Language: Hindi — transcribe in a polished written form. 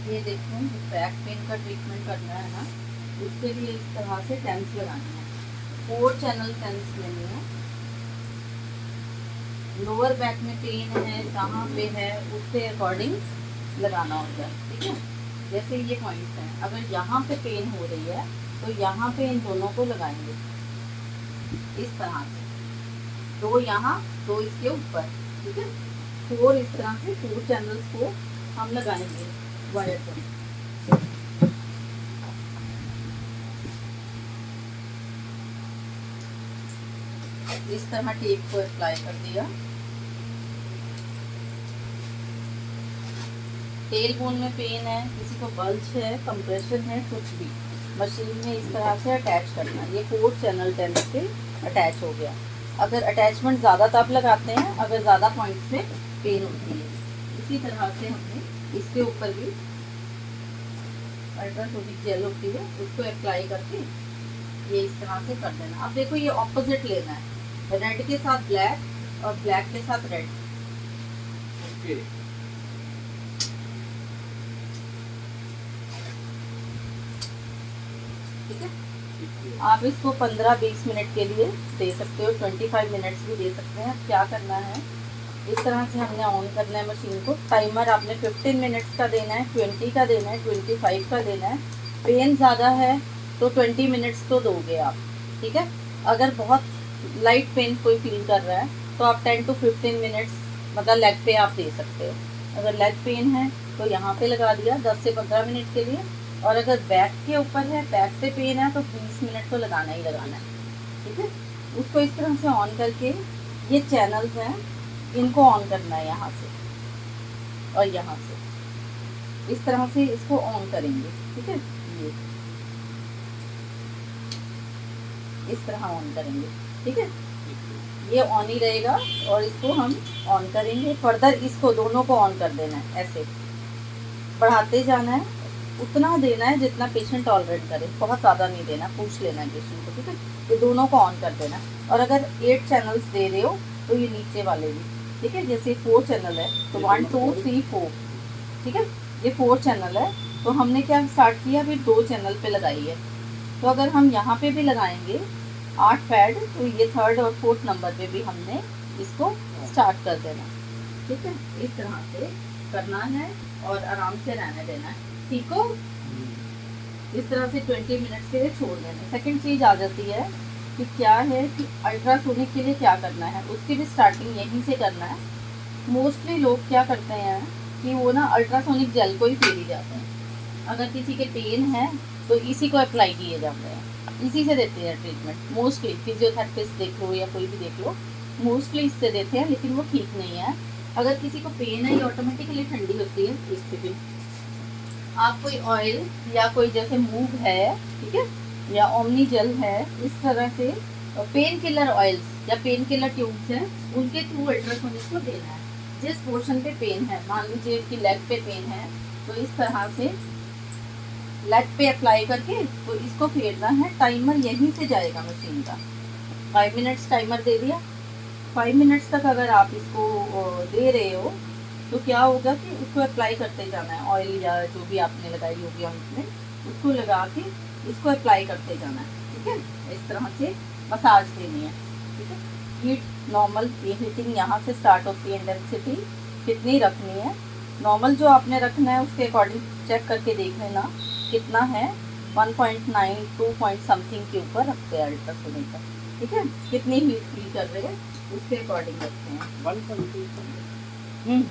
ये देखो, बैक पेन का ट्रीटमेंट करना है ना, उसके लिए इस तरह से टेंस लगानी है। 4 चैनल टेंस लेनी है। लोअर बैक में पेन है जहाँ पे है उसके अकॉर्डिंग लगाना होता है, ठीक है। जैसे ये पॉइंट्स हैं, अगर यहाँ पे पेन हो रही है तो यहाँ पे इन दोनों को लगाएंगे इस तरह से, 2 यहाँ 2 इसके ऊपर, ठीक है। 4 इस तरह से 4 चैनल्स को हम लगाएंगे वायर पर। इस तरह टेप को अप्लाई कर दिया। टेल बोन में पेन है, किसी को बल्ज है, कंप्रेशन है, कुछ भी मशीन में इस तरह से अटैच करना। ये 4 चैनल टेंस पे अटैच हो गया। अगर अटैचमेंट ज़्यादा तब लगाते हैं अगर ज़्यादा पॉइंट्स पे पेन होती है। इसी तरह से हमने इसके ऊपर भी अल्ट्रासोनिक जेल होती है, उसको अप्लाई करके ये इस तरह से कर देना। अब देखो, ये ऑपोजिट लेना है, रेड के साथ ब्लैक और ब्लैक के साथ रेड। ठीक है, आप इसको 15-20 मिनट के लिए दे सकते हो, 25 मिनट्स भी दे सकते हैं। क्या करना है, इस तरह से हमने ऑन करना है मशीन को। टाइमर आपने 15 मिनट्स का देना है, 20 का देना है, 25 का देना है। पेन ज़्यादा है तो 20 मिनट्स तो दोगे आप, ठीक है। अगर बहुत लाइट पेन कोई फील कर रहा है तो आप 10 to 15 मिनट्स मतलब लेग पे आप दे सकते हो। अगर लेग पेन है तो यहाँ पे लगा दिया 10 से 15 मिनट के लिए। और अगर बैक के ऊपर है, बैक पे पेन है, तो 20 मिनट तो लगाना ही लगाना है, ठीक है। उसको इस तरह से ऑन करके, ये चैनल्स हैं, इनको ऑन करना है यहाँ से और यहाँ से, इस तरह से इसको ऑन करेंगे, ठीक है। ये इस तरह ऑन करेंगे, ठीक है। ये ऑन ही रहेगा और इसको हम ऑन करेंगे। फर्दर इसको दोनों को ऑन कर देना है, ऐसे बढ़ाते जाना है। उतना देना है जितना पेशेंट टॉलरेट करे, बहुत ज़्यादा नहीं देना, पूछ लेना है पेशेंट को, ठीक है। ये दोनों को ऑन कर देना। और अगर 8 चैनल्स दे रहे हो तो ये नीचे वाले भी, ठीक है। जैसे 4 चैनल है तो 1 2 3 4, ठीक है। ये 4 चैनल है तो हमने क्या स्टार्ट किया, अभी 2 चैनल पे लगाई है। तो अगर हम यहाँ पे भी लगाएंगे 8 पैड, तो ये 3rd और 4th नंबर पे भी हमने इसको स्टार्ट कर देना, ठीक है। इस तरह से करना है और आराम से रहने देना है, ठीक हो। इस तरह से 20 मिनट्स के लिए छोड़ देना। सेकंड चीज़ आ जाती है कि क्या है कि अल्ट्रासोनिक के लिए क्या करना है, उसकी भी स्टार्टिंग यहीं से करना है। मोस्टली लोग क्या करते हैं कि वो ना अल्ट्रासोनिक जेल को ही फील ही जाते हैं। अगर किसी के पेन है तो इसी को अप्लाई किए जाते हैं, इसी से देते हैं ट्रीटमेंट। मोस्टली फिजियोथेरेपिस्ट देख लो या कोई भी देख लो, मोस्टली इससे देते हैं, लेकिन वो ठीक नहीं है। अगर किसी को पेन है, ये ऑटोमेटिकली ठंडी होती है। एक सेकेंड, आप कोई ऑयल या कोई जैसे मूव है, ठीक है, या ओमनी जेल है, इस तरह से पेन किलर ऑयल्स या पेन किलर ट्यूब्स हैं, उनके थ्रू अल्ट्रासोनिक को देना है। जिस पोर्शन पे पेन है, मान लीजिए कि लेग पे पेन है, तो इस तरह से लेग पे अप्लाई करके तो इसको फेरना है। टाइमर यहीं से जाएगा मशीन का, 5 मिनट्स टाइमर दे दिया। 5 मिनट्स तक अगर आप इसको दे रहे हो तो क्या होगा कि उसको अप्लाई करते जाना है। ऑयल या जो भी आपने लगाई होगी ऑइंटमेंट, उसको लगा के इसको अप्लाई करते जाना है, ठीक है। इस तरह से मसाज देनी है, ठीक है। हीट नॉर्मल, ये हीटिंग यहाँ से स्टार्ट होती है। इंटेंसिटी कितनी रखनी है, नॉर्मल जो आपने रखना है उसके अकॉर्डिंग चेक करके देख लेना कितना है। 1.9 2 पॉइंट समथिंग के ऊपर रखते हैं अल्ट्रासोनिक का, ठीक है। कितनी हीट फील कर रहे हैं उसके अकॉर्डिंग रखते हैं। 1.2